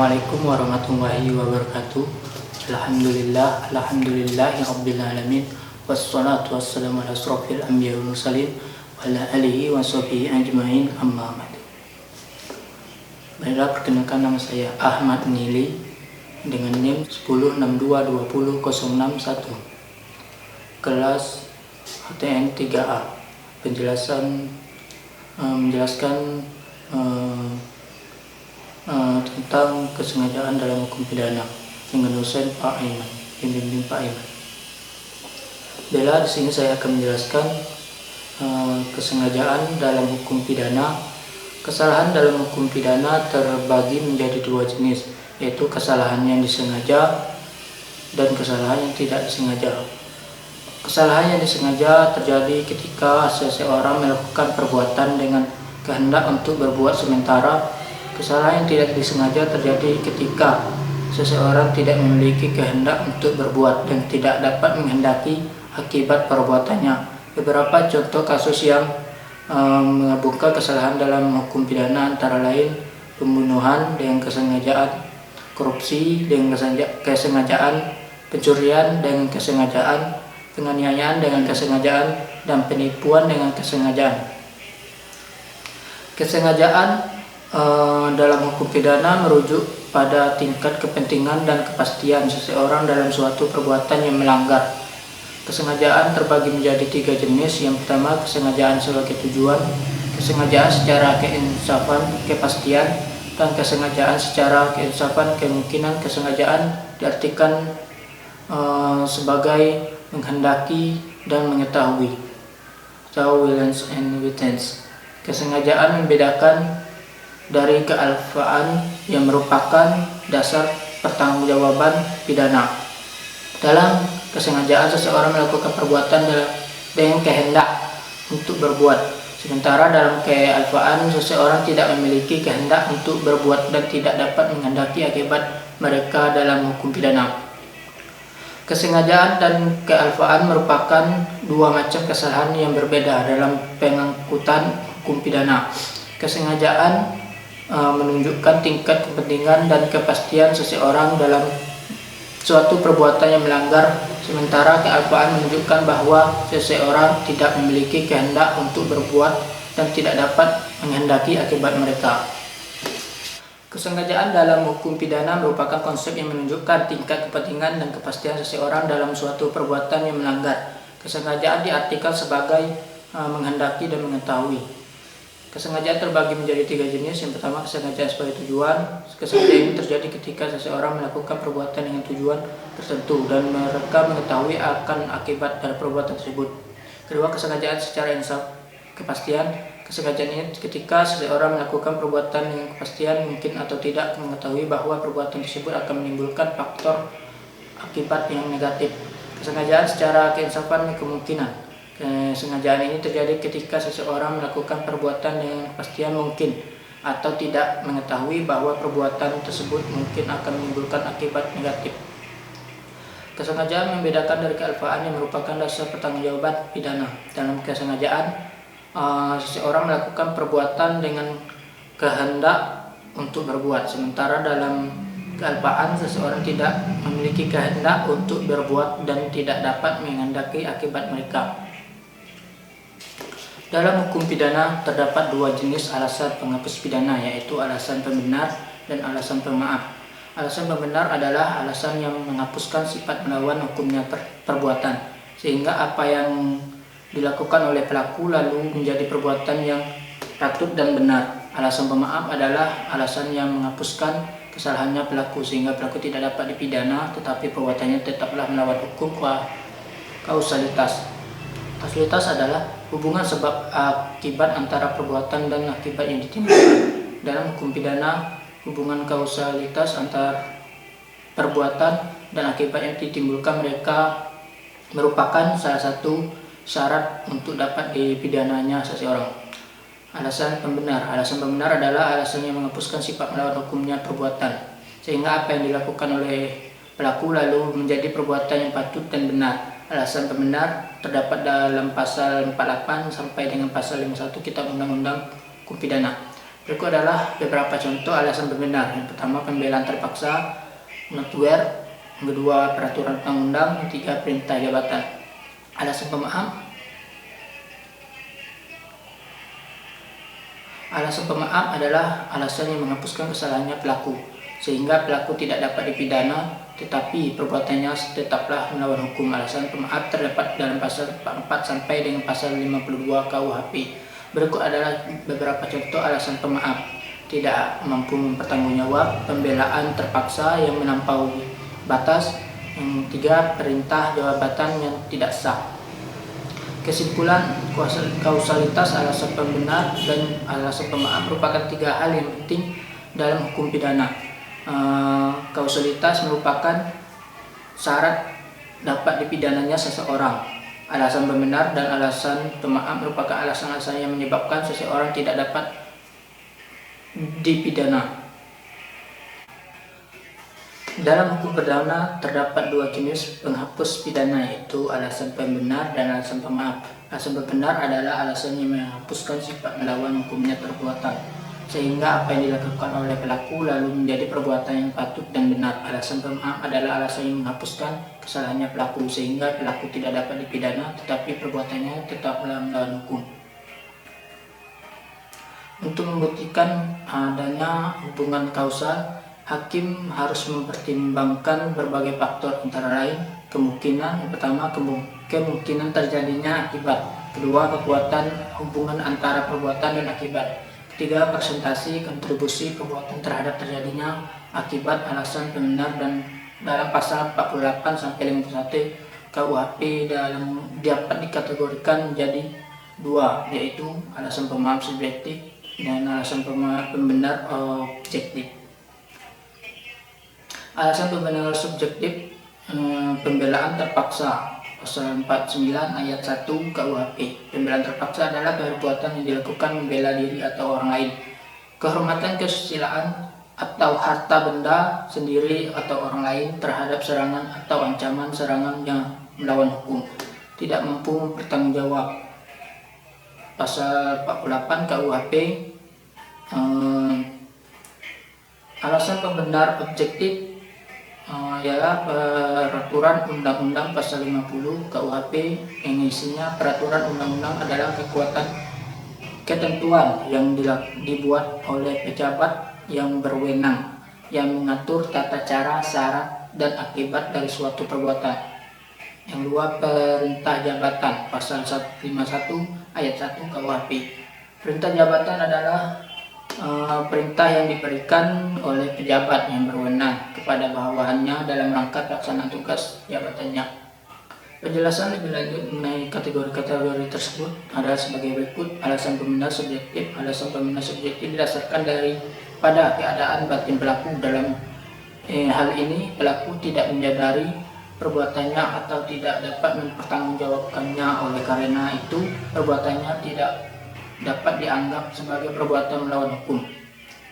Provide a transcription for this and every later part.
Assalamualaikum warahmatullahi wabarakatuh. Alhamdulillahirabbil alamin. Wassalatu wassalamu ala asrofil anbiya wal mursalin wa ala alihi wa sahbihi ajmain, amma ba'd. Baiklah, perkenalkan, nama saya Ahmad Nili dengan NIM 1062200661. Kelas HTN 3A. Menjelaskan tentang kesengajaan dalam hukum pidana dengan dosen Pak Aiman, pembimbing Pak Aiman. Di sini saya akan menjelaskan kesengajaan dalam hukum pidana. Kesalahan dalam hukum pidana terbagi menjadi dua jenis, yaitu kesalahan yang disengaja dan kesalahan yang tidak disengaja. Kesalahan yang disengaja terjadi ketika seseorang melakukan perbuatan dengan kehendak untuk berbuat, sementara kesalahan yang tidak disengaja terjadi ketika seseorang tidak memiliki kehendak untuk berbuat dan tidak dapat menghendaki akibat perbuatannya. Beberapa contoh kasus yang mengemuka kesalahan dalam hukum pidana antara lain pembunuhan dengan kesengajaan, korupsi dengan kesengajaan, pencurian dengan kesengajaan, penganiayaan dengan kesengajaan, dan penipuan dengan kesengajaan. Kesengajaan dalam hukum pidana merujuk pada tingkat kepentingan dan kepastian seseorang dalam suatu perbuatan yang melanggar. Kesengajaan terbagi menjadi tiga jenis. Yang pertama, kesengajaan sebagai tujuan, kesengajaan secara keinsafan, kepastian, dan kesengajaan secara keinsafan, kemungkinan. Kesengajaan diartikan sebagai menghendaki dan mengetahui, atau willens and witness. Kesengajaan membedakan dari kealfaan yang merupakan dasar pertanggungjawaban pidana. Dalam kesengajaan, seseorang melakukan perbuatan dengan kehendak untuk berbuat, sementara dalam kealfaan seseorang tidak memiliki kehendak untuk berbuat dan tidak dapat menghendaki akibat mereka dalam hukum pidana. Kesengajaan dan kealfaan merupakan dua macam kesalahan yang berbeda dalam pengangkutan hukum pidana. Kesengajaan menunjukkan tingkat kepentingan dan kepastian seseorang dalam suatu perbuatan yang melanggar, sementara kealfaan menunjukkan bahwa seseorang tidak memiliki kehendak untuk berbuat dan tidak dapat menghendaki akibat mereka. Kesengajaan dalam hukum pidana merupakan konsep yang menunjukkan tingkat kepentingan dan kepastian seseorang dalam suatu perbuatan yang melanggar. Kesengajaan diartikan sebagai menghendaki dan mengetahui. Kesengajaan terbagi menjadi tiga jenis. Yang pertama, kesengajaan sebagai tujuan. Kesengajaan ini terjadi ketika seseorang melakukan perbuatan dengan tujuan tertentu dan mereka mengetahui akan akibat dari perbuatan tersebut. Kedua, kesengajaan secara insaf, kepastian. Kesengajaan ini ketika seseorang melakukan perbuatan dengan kepastian, mungkin atau tidak mengetahui bahwa perbuatan tersebut akan menimbulkan faktor akibat yang negatif. Kesengajaan secara keinsafan, kemungkinan. Kesengajaan ini terjadi ketika seseorang melakukan perbuatan dengan kepastian, mungkin atau tidak mengetahui bahwa perbuatan tersebut mungkin akan menimbulkan akibat negatif. Kesengajaan membedakan dari kealfaan yang merupakan dasar pertanggungjawaban pidana. Dalam kesengajaan, seseorang melakukan perbuatan dengan kehendak untuk berbuat, sementara dalam kealfaan seseorang tidak memiliki kehendak untuk berbuat dan tidak dapat menghendaki akibat mereka. Dalam hukum pidana terdapat dua jenis alasan penghapus pidana, yaitu alasan pembenar dan alasan pemaaf. Alasan pembenar adalah alasan yang menghapuskan sifat melawan hukumnya perbuatan, sehingga apa yang dilakukan oleh pelaku lalu menjadi perbuatan yang patut dan benar. Alasan pemaaf adalah alasan yang menghapuskan kesalahannya pelaku, sehingga pelaku tidak dapat dipidana tetapi perbuatannya tetaplah melawan hukum kausalitas. Kausalitas adalah hubungan sebab akibat antara perbuatan dan akibat yang ditimbulkan. Dalam hukum pidana, hubungan kausalitas antara perbuatan dan akibat yang ditimbulkan mereka merupakan salah satu syarat untuk dapat dipidananya seseorang. Alasan pembenar. Alasan pembenar adalah alasan yang menghapuskan sifat melawan hukumnya perbuatan, sehingga apa yang dilakukan oleh pelaku lalu menjadi perbuatan yang patut dan benar. Alasan pembenar terdapat dalam pasal 48 sampai dengan pasal 51 Kitab Undang-Undang Hukum Pidana. Berikut adalah beberapa contoh alasan pembenar. Yang pertama, pembelaan terpaksa, notware. Yang kedua, peraturan undang-undang. Yang ketiga, perintah jabatan. Alasan pemaaf. Alasan pemaaf adalah alasan yang menghapuskan kesalahannya pelaku, sehingga pelaku tidak dapat dipidana, tetapi perbuatannya tetaplah melawan hukum. Alasan pemaaf terdapat dalam pasal 44 sampai dengan pasal 52 KUHP. Berikut adalah beberapa contoh alasan pemaaf: tidak mampu mempertanggungjawab, pembelaan terpaksa yang melampaui batas. Yang ketiga, perintah jabatan yang tidak sah. Kesimpulan, kausalitas alasan pembenar dan alasan pemaaf merupakan tiga hal yang penting dalam hukum pidana. Kausalitas merupakan syarat dapat dipidananya seseorang. Alasan pembenar dan alasan pemaaf merupakan alasan-alasan yang menyebabkan seseorang tidak dapat dipidana. Dalam hukum pidana terdapat dua jenis penghapus pidana, yaitu alasan pembenar dan alasan pemaaf. Alasan pembenar adalah alasan yang menghapuskan sifat melawan hukumnya perbuatan, sehingga apa yang dilakukan oleh pelaku lalu menjadi perbuatan yang patut dan benar. Alasan pemaaf adalah alasan yang menghapuskan kesalahannya pelaku, sehingga pelaku tidak dapat dipidana, tetapi perbuatannya tetap melawan hukum. Untuk membuktikan adanya hubungan kausal, hakim harus mempertimbangkan berbagai faktor, antara lain kemungkinan. Yang pertama, kemungkinan terjadinya akibat. Kedua, kekuatan hubungan antara perbuatan dan akibat. Ketiga, persentase kontribusi perbuatan terhadap terjadinya akibat. Alasan pembenar dan dalam pasal 48 sampai 51 KUHP dapat dikategorikan menjadi dua, yaitu alasan pemaaf subjektif dan alasan pembenar objektif. Alasan pembenar subjektif, pembelaan terpaksa, pasal 49 ayat 1 KUHP. Pembelaan terpaksa adalah perbuatan yang dilakukan membela diri atau orang lain, kehormatan, kesusilaan, atau harta benda sendiri atau orang lain terhadap serangan atau ancaman serangan yang melawan hukum, tidak mampu bertanggung jawab. Pasal 48 KUHP. Alasan pembenar objektif ialah peraturan undang-undang pasal 50 KUHP, yang isinya peraturan undang-undang adalah ketentuan yang dibuat oleh pejabat yang berwenang, yang mengatur tata cara, syarat, dan akibat dari suatu perbuatan. Yang dua, perintah jabatan, pasal 51 ayat 1 KUHP. Perintah jabatan adalah perintah yang diberikan oleh pejabat yang berwenang kepada bawahannya dalam rangka pelaksanaan tugas jabatannya. Penjelasan lebih lanjut mengenai kategori-kategori tersebut adalah sebagai berikut. Alasan pembenar subjektif. Alasan pembenar subjektif didasarkan pada keadaan batin pelaku. Dalam hal ini, pelaku tidak menyadari perbuatannya atau tidak dapat mempertanggungjawabkannya. Oleh karena itu, perbuatannya tidak dapat dianggap sebagai perbuatan melawan hukum.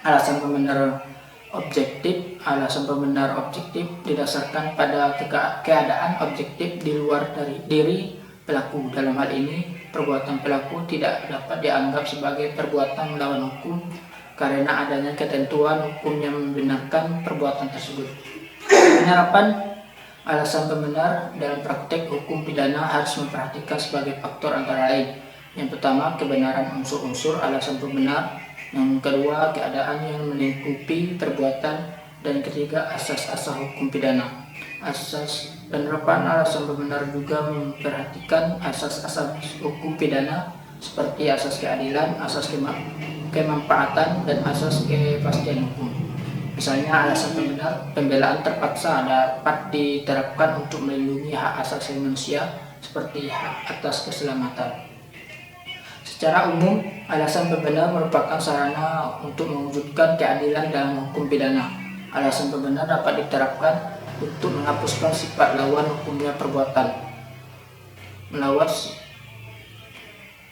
Alasan pembenar objektif. Alasan pembenar objektif didasarkan pada keadaan objektif di luar dari diri pelaku. Dalam hal ini, perbuatan pelaku tidak dapat dianggap sebagai perbuatan melawan hukum karena adanya ketentuan hukum yang membenarkan perbuatan tersebut. Penerapan alasan pembenar dalam praktek hukum pidana harus memperhatikan sebagai faktor antara lain. Yang pertama, kebenaran unsur-unsur alasan pembenar. Yang kedua, keadaan yang melingkupi perbuatan. Dan ketiga, asas-asas hukum pidana. Asas penerapan alasan pembenar juga memperhatikan asas-asas hukum pidana seperti asas keadilan, asas kemanfaatan, dan asas kepastian hukum. Misalnya, alasan pembenar, pembelaan terpaksa dapat diterapkan untuk melindungi hak asasi manusia seperti hak atas keselamatan. Secara umum, alasan pembenar merupakan sarana untuk mewujudkan keadilan dalam hukum pidana. Alasan pembenar dapat diterapkan untuk menghapuskan sifat lawan hukumnya perbuatan.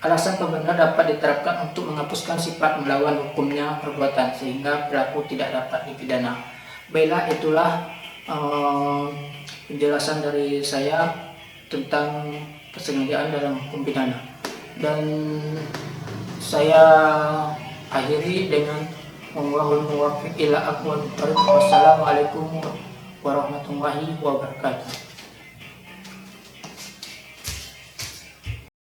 Alasan pembenar dapat diterapkan untuk menghapuskan sifat melawan hukumnya perbuatan, sehingga pelaku tidak dapat dipidana. Baiklah, itulah penjelasan dari saya tentang kesengajaan dalam hukum pidana. Dan saya akhiri dengan wallahul muwaffiq ila aqwamit thoriq. Wassalamualaikum warahmatullahi wabarakatuh.